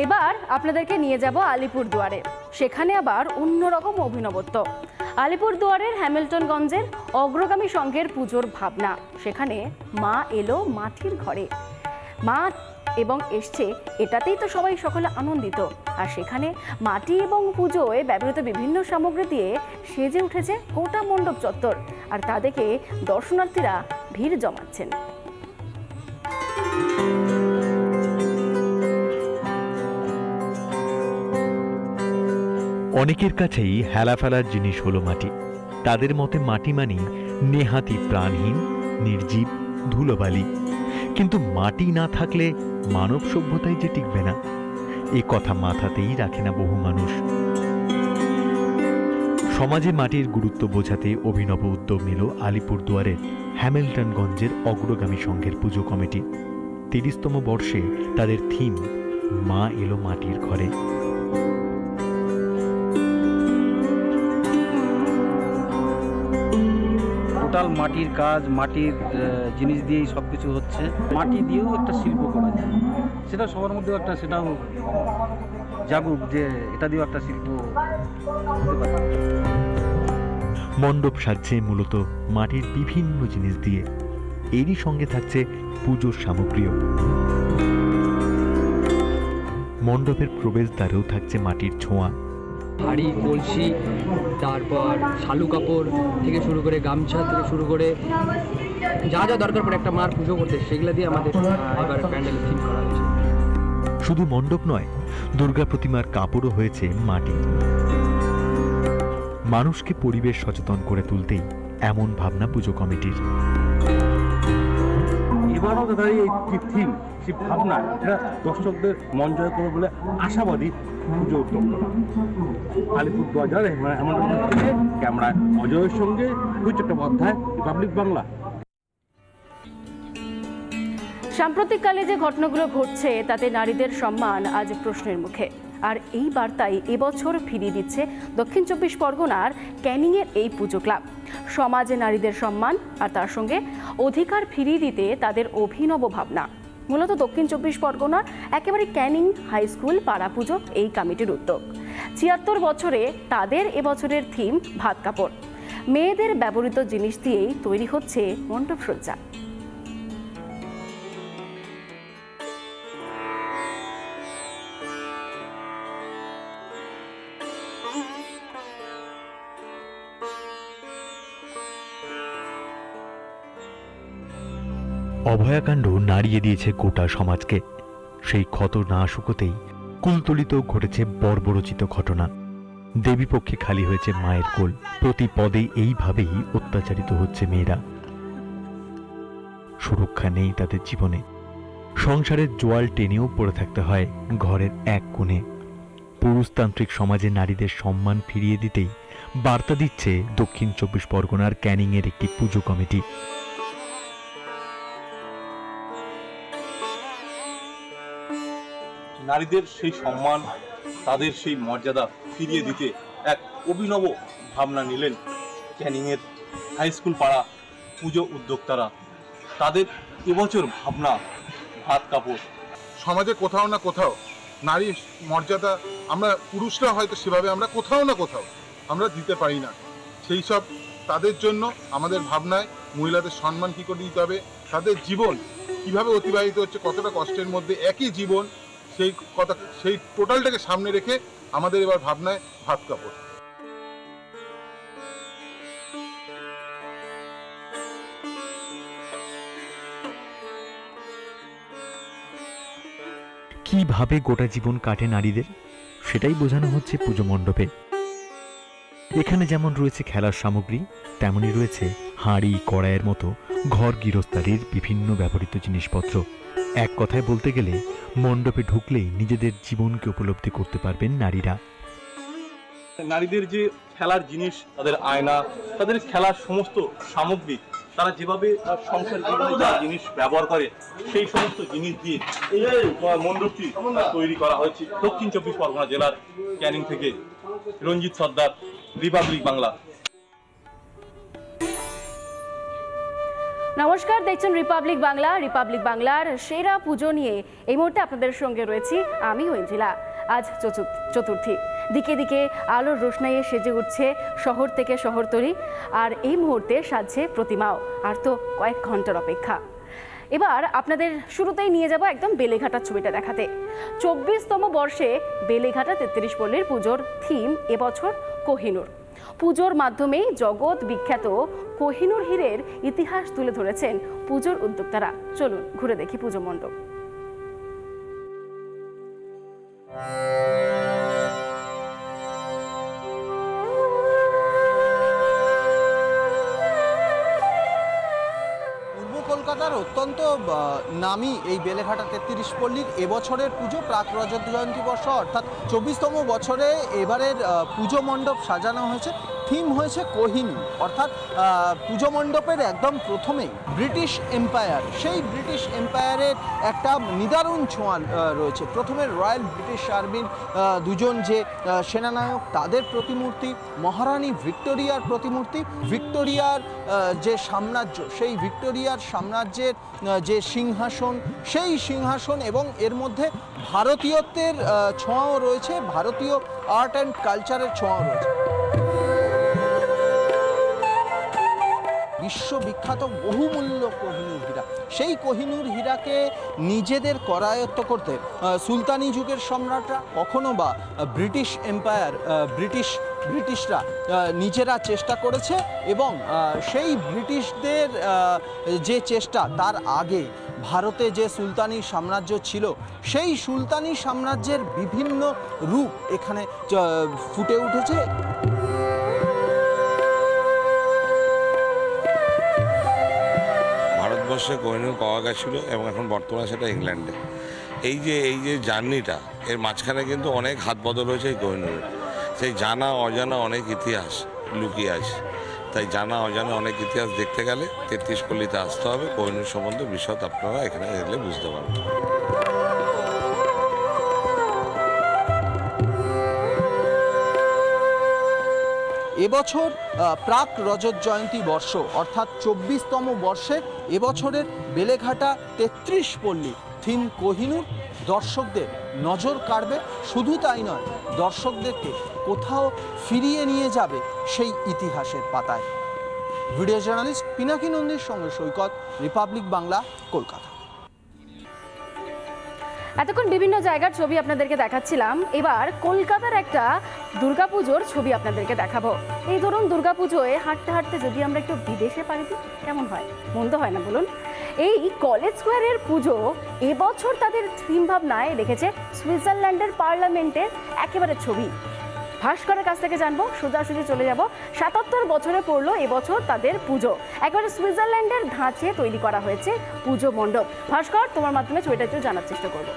এবার আপনাদেরকে নিয়ে যাব আলিপুরদুয়ারে। সেখানে আবার অন্যরকম অভিনবত্ব। আলিপুরদুয়ারের হ্যামিল্টনগঞ্জের অগ্রগামী সংঘের পুজোর ভাবনা। সেখানে মা এলো মাটির ঘরে, মা এবং এসছে, এটাতেই তো সকলে আনন্দিত। আর সেখানে মাটি এবং পুজোয় ব্যবহৃত বিভিন্ন সামগ্রী দিয়ে সেজে উঠেছে গোটা মণ্ডপ চত্বর। আর তা দেখে দর্শনার্থীরা ভিড় জমাচ্ছেন। অনেকের কাছেই হেলা ফেলার জিনিস হলো মাটি। তাদের মতে মাটি মানেই নেহাতি প্রাণহীন, নির্জীব, ধুলোবালি। কিন্তু মাটি না থাকলে মানব সভ্যতাই যে টিকবে না, এ কথা মাথাতেই রাখে না বহু মানুষ। সমাজে মাটির গুরুত্ব বোঝাতে অভিনব উদ্যোগ নিল আলিপুরদুয়ারের হ্যামিল্টনগঞ্জের অগ্রগামী সংঘের পুজো কমিটি। ৩০তম বর্ষে তাদের থিম মা এলো মাটির ঘরে। টোটাল মাটির কাজ, মাটির জিনিস দিয়েই সব কিছু হচ্ছে। মাটি দিয়েও একটা শিল্প করা যায়, সেটা সবার মধ্যেও একটা, সেটাও জাগুক যে এটা দিয়েও একটা শিল্প হতে পারে। মণ্ডপ সাজছে মূলত মাটির বিভিন্ন জিনিস দিয়ে, এরই সঙ্গে থাকছে পুজোর সামগ্রীও। মণ্ডপের প্রবেশদ্বারেও থাকছে মাটির ছোঁয়া। হাড়ি, কলসি, তারপর শালু কাপড় থেকে শুরু করে গামছা থেকে শুরু করে যা যা দরকার পড়ে একটা মার পুজো করতে, সেগুলো দিয়ে আমাদের এবার প্যান্ডেল থিম করা হয়েছে। শুধু মণ্ডপ নয়, দুর্গা প্রতিমার কাপড়ও হয়েছে মাটি। মানুষকে পরিবেশ সচেতন করে তুলতেই এমন ভাবনা পুজো কমিটির। এবারও তাদের এই থিম, সেই ভাবনা, এটা দর্শকদের মন জয় করবে বলে আশাবাদী পুজো উদ্যোক্তারা। আলিপুরদুয়ার ক্যামেরায় অজয়ের সঙ্গে চট্টোপাধ্যায়, রিপাবলিক বাংলা। সাম্প্রতিককালে যে ঘটনাগুলো ঘটছে তাতে নারীদের সম্মান আজ প্রশ্নের মুখে। আর এই বার্তাই এবছর ফিরিয়ে দিচ্ছে দক্ষিণ চব্বিশ পরগনার ক্যানিংয়ের এই পুজো ক্লাব। সমাজে নারীদের সম্মান আর তার সঙ্গে অধিকার ফিরিয়ে দিতে তাদের অভিনব ভাবনা। মূলত দক্ষিণ চব্বিশ পরগনার একেবারে ক্যানিং হাই স্কুল পাড়া পুজো এই কমিটির উদ্যোগ। ৭৬ বছরে তাদের এবছরের থিম ভাত কাপড়। মেয়েদের ব্যবহৃত জিনিস দিয়েই তৈরি হচ্ছে মণ্ডপসজ্জা। অভয়াকাণ্ড নাড়িয়ে দিয়েছে গোটা সমাজকে। সেই ক্ষত না শুকোতেই কুলতলিতেও ঘটেছে বর্বরচিত ঘটনা। দেবীপক্ষে খালি হয়েছে মায়ের কোল। প্রতি পদে এইভাবেই অত্যাচারিত হচ্ছে মেয়েরা। সুরক্ষা নেই তাদের জীবনে। সংসারের জোয়াল টেনেও পড়ে থাকতে হয় ঘরের এক কোণে। পুরুষতান্ত্রিক সমাজে নারীদের সম্মান ফিরিয়ে দিতেই বার্তা দিচ্ছে দক্ষিণ চব্বিশ পরগনার ক্যানিংয়ের একটি পুজো কমিটি। নারীদের সেই সম্মান, তাদের সেই মর্যাদা ফিরিয়ে দিতে এক অভিনব ভাবনা নিলেন ক্যানিংয়ের হাই স্কুল পাড়া পুজো উদ্যোক্তারা। তাদের এবছর ভাবনা ভাত কাপড়। সমাজে কোথাও না কোথাও নারীর মর্যাদা আমরা পুরুষরা হয়তো সেভাবে আমরা কোথাও না কোথাও আমরা দিতে পারি না। সেই সব তাদের জন্য আমাদের ভাবনায় মহিলাদের সম্মান কী করে দিতে হবে, তাদের জীবন কিভাবে অতিবাহিত হচ্ছে, কতটা কষ্টের মধ্যে একই জীবন, সেই কথা, সেই টোটালটাকে সামনে রেখে আমাদের এবার ভাবনায় ভাত কাপড়। কিভাবে গোটা জীবন কাটে নারীদের, সেটাই বোঝানো হচ্ছে পুজো মণ্ডপে। এখানে যেমন রয়েছে খেলার সামগ্রী, তেমনই রয়েছে হাঁড়ি, কড়াইয়ের মতো ঘর গৃহস্থালির বিভিন্ন ব্যবহৃত জিনিসপত্র। এক কথায় বলতে গেলে মণ্ডপে ঢুকলেই নিজেদের জীবনকে উপলব্ধি করতে পারবেন নারীরা। নারীদের যে খেলার জিনিস, তাদের আয়না, তাদের খেলার সমস্ত সামগ্রী, তারা যেভাবে সংসার জীবনে যা জিনিস ব্যবহার করে সেই সমস্ত জিনিস দিয়ে এই মণ্ডপটি তৈরি করা হয়েছে। দক্ষিণ চব্বিশ পরগনা জেলার ক্যানিং থেকে রঞ্জিত সর্দার, রিপাবলিক বাংলা। নমস্কার, দেখছেন রিপাবলিক বাংলা। রিপাবলিক বাংলার সেরা পুজো নিয়ে এই মুহূর্তে আপনাদের সঙ্গে রয়েছি আমি ঐন্দ্রিলা। আজ চতুর্থী, দিকে দিকে আলোর রোশনাইয়ে সেজে উঠছে শহর থেকে শহরতলি, আর এই মুহূর্তে সাজছে প্রতিমাও। আর তো কয়েক ঘন্টার অপেক্ষা। এবার আপনাদের শুরুতেই নিয়ে যাব একদম বেলেঘাটার ছবিটা দেখাতে। 24তম বর্ষে বেলেঘাটা 33 পল্লীর পুজোর থিম এবছর কোহিনূর। পুজোর মাধ্যমেই জগৎ বিখ্যাত কোহিনূর হীরের ইতিহাস তুলে ধরেছেন পুজোর উদ্যোক্তারা। চলুন ঘুরে দেখি পুজো মণ্ডপ। কলকাতার অত্যন্ত নামী এই বেলেঘাটা 33 পল্লীর এবছরের পুজো প্রাক রজত জয়ন্তী বর্ষ অর্থাৎ 24তম বছরে এবারের পুজো মণ্ডপ সাজানো হয়েছে। থিম হয়েছে কোহিনূর, অর্থাৎ পুজো মণ্ডপের একদম প্রথমেই ব্রিটিশ এম্পায়ার, সেই ব্রিটিশ এম্পায়ারের একটা নিদারুণ ছোঁয়া রয়েছে। প্রথমে রয়্যাল ব্রিটিশ আর্মির দুজন যে সেনানায়ক তাদের প্রতিমূর্তি, মহারানী ভিক্টোরিয়ার প্রতিমূর্তি, ভিক্টোরিয়ার যে সাম্রাজ্য, সেই ভিক্টোরিয়ার সাম্রাজ্যের যে সিংহাসন, সেই সিংহাসন, এবং এর মধ্যে ভারতীয়ত্বের ছোঁয়াও রয়েছে, ভারতীয় আর্ট অ্যান্ড কালচারের ছোঁয়াও রয়েছে। বিশ্ববিখ্যাত বহুমূল্য কোহিনূর হীরা, সেই কোহিনূর হীরাকে নিজেদের করায়ত্ত করতে সুলতানি যুগের সম্রাটরা, কখনো বা ব্রিটিশ এম্পায়ার, ব্রিটিশরা নিজেরা চেষ্টা করেছে, এবং সেই ব্রিটিশদের যে চেষ্টা, তার আগে ভারতে যে সুলতানি সাম্রাজ্য ছিল, সেই সুলতানি সাম্রাজ্যের বিভিন্ন রূপ এখানে ফুটে উঠেছে। ভারতবর্ষে কোহিনূর পাওয়া গেছিল এবং এখন বর্তমানে সেটা ইংল্যান্ডে। এই যে জার্নিটা, এর মাঝখানে কিন্তু অনেক হাত বদল হয়েছে এই কোহিনূরের। সেই জানা অজানা অনেক ইতিহাস লুকিয়ে আছে। তাই জানা অজানা অনেক ইতিহাস দেখতে গেলে 33 পল্লীতে আসতে হবে। কোহিনূর সম্বন্ধে বিশদ আপনারা এখানে গেলে বুঝতে পারবেন। এবছর প্রাক রজত জয়ন্তী বর্ষ অর্থাৎ 24তম বর্ষের এবছরের বেলেঘাটা 33 পল্লী থিম কোহিনূর দর্শকদের নজর কাড়বে। শুধু তাই নয়, দর্শকদেরকে কোথাও ফিরিয়ে নিয়ে যাবে সেই ইতিহাসের পাতায়। ভিডিও জার্নালিস্ট পিনাকি নন্দীর সঙ্গে সৈকত, রিপাবলিক বাংলা, কলকাতা। এতক্ষণ বিভিন্ন জায়গার ছবি আপনাদেরকে দেখাচ্ছিলাম। এবার কলকাতার একটা দুর্গাপুজোর ছবি আপনাদেরকে দেখাবো। এই ধরুন দুর্গাপুজোয় হাঁটতে হাঁটতে যদি আমরা একটু বিদেশে পাড়ি দিই, কেমন হয়? মন্দ হয় না বলুন? এই কলেজ স্কোয়ারের পুজো এবছর তাদের থিম ভাবনায় রেখেছে সুইজারল্যান্ডের পার্লামেন্টের একেবারে ছবি। ভাস্করের কাছ থেকে জানবো, সোজাসুজি চলে যাব। 77 বছরে পড়লো এবছর তাদের পুজো। একেবারে সুইজারল্যান্ডের ধাঁচে তৈরি করা হয়েছে পুজো মণ্ডপ। ভাস্কর, তোমার মাধ্যমে ছবিটা একটু জানার চেষ্টা করবো।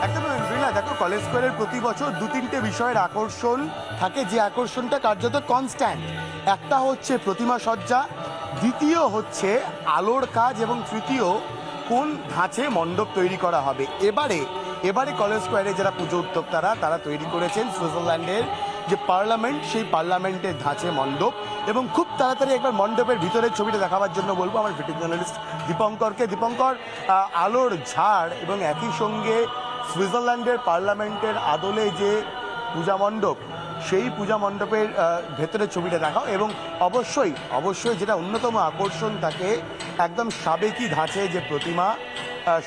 একদম দেখো, কলেজ স্কোয়ারের প্রতি বছর 2-3টে বিষয়ের আকর্ষণ থাকে, যে আকর্ষণটা কার্যত কনস্ট্যান্ট। একটা হচ্ছে প্রতিমা সজ্জা, দ্বিতীয় হচ্ছে আলোর কাজ, এবং তৃতীয় কোন ধাঁচে মণ্ডপ তৈরি করা হবে। এবারে কলেজ স্কোয়ারে যারা পুজো উদ্যোক্তারা তারা তৈরি করেছেন সুইজারল্যান্ডের যে পার্লামেন্ট, সেই পার্লামেন্টের ধাঁচে মণ্ডপ। এবং খুব তাড়াতাড়ি একবার মণ্ডপের ভিতরের ছবিটা দেখাবার জন্য বলবো আমার ভিডিও জার্নালিস্ট দীপঙ্করকে। দীপঙ্কর, আলোর ঝাড় এবং একই সঙ্গে সুইজারল্যান্ডের পার্লামেন্টের আদলে যে পূজা মণ্ডপ, সেই পূজা মণ্ডপের ভেতরের ছবিটা দেখাও। এবং অবশ্যই যেটা অন্যতম আকর্ষণ থাকে, একদম সাবেকি ধাঁচে যে প্রতিমা,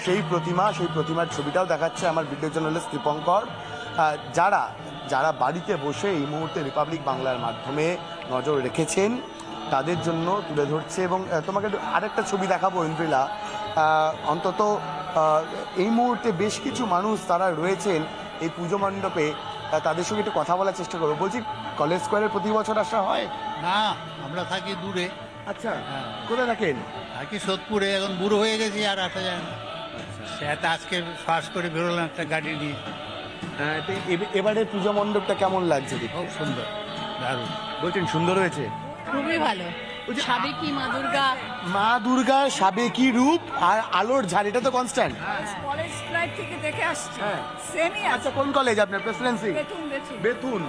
সেই প্রতিমার ছবিটাও দেখাচ্ছে আমার ভিডিও জার্নালিস্ট দীপঙ্কর। যারা বাড়িতে বসে এই মুহূর্তে রিপাবলিক বাংলার মাধ্যমে নজর রেখেছেন তাদের জন্য তুলে ধরছে। এবং তোমাকে আরেকটা ছবি দেখাবো ইন্দ্রিলা। অন্তত এই মুহূর্তে বেশ কিছু মানুষ তারা রয়েছেন এই পুজো মণ্ডপে, তাদের সঙ্গে একটু কথা বলার চেষ্টা করবো। বলছি, কলেজ স্কোয়ারের প্রতি বছর আসা হয়? না, আমরা থাকি দূরে। আচ্ছা, কোথায় থাকেন? থাকি সোদপুরে। এখন বুড়ো হয়ে গেছি, আর আসা যায় না। সেটা আজকে শ্বাস করে বেরোলাম একটা গাড়ি নিয়ে। হ্যাঁ, এবারে পুজো মণ্ডপটা কেমন লাগছে? খুব সুন্দর, দারুণ। বলছেন সুন্দর হয়েছে? খুবই ভালো। সাবেকি মা দুর্গার সাবেকি রূপ আর আলোর ঝাড়, এটা তো কনস্ট্যান্ট। কলেজ লাইফ থেকে দেখে আসছি, সেমই আছে। আচ্ছা, কোন কলেজ আপনার? প্রেসিডেন্সি? বেতুন। বেতুন।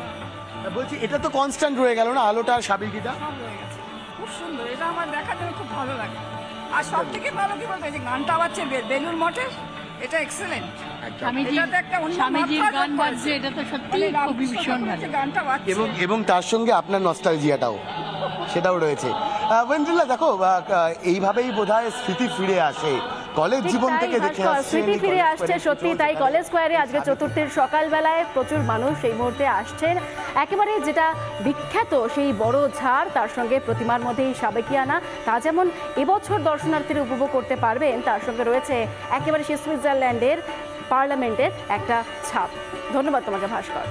বলছি এটা তো কনস্ট্যান্ট রয়ে গেল না, আলোটা আর সাবেকিটা? সব রয়ে গেছে, খুব সুন্দর, এটা আমার দেখার জন্য খুব ভালো লাগে। আর সব থেকে ভালো কি বলতে, যে গানটা বাজছে বেলুর মঠে, এটা এক্সেলেন্ট। স্বামীজির গান বাজছে, এটা তো সত্যি খুবই ভীষণ ভালো গানটা বাজছে। এবং তার সঙ্গে আপনার নস্টালজিয়াটাও সেটাও রয়েছে। ওয়েন্দ্রিলা, দেখো এইভাবেই বোধহয় স্মৃতি ফিরে আসে কলেজ জীবন থেকে, দেখে স্মৃতি ফিরে আসছে, সত্যি তাই। কলেজ স্কোয়ারে আজকে চতুর্থীর সকালবেলায় প্রচুর মানুষ এই মুহূর্তে আসছেন। একেবারে যেটা বিখ্যাত সেই বড় ঝাড়, তার সঙ্গে প্রতিমার মধ্যে এই সাবেকিয়ানা, তা যেমন এবছর দর্শনার্থীরা উপভোগ করতে পারবেন, তার সঙ্গে রয়েছে একেবারে সেই সুইজারল্যান্ডের পার্লামেন্টের একটা ছাপ। ধন্যবাদ তোমাকে ভাস্কর।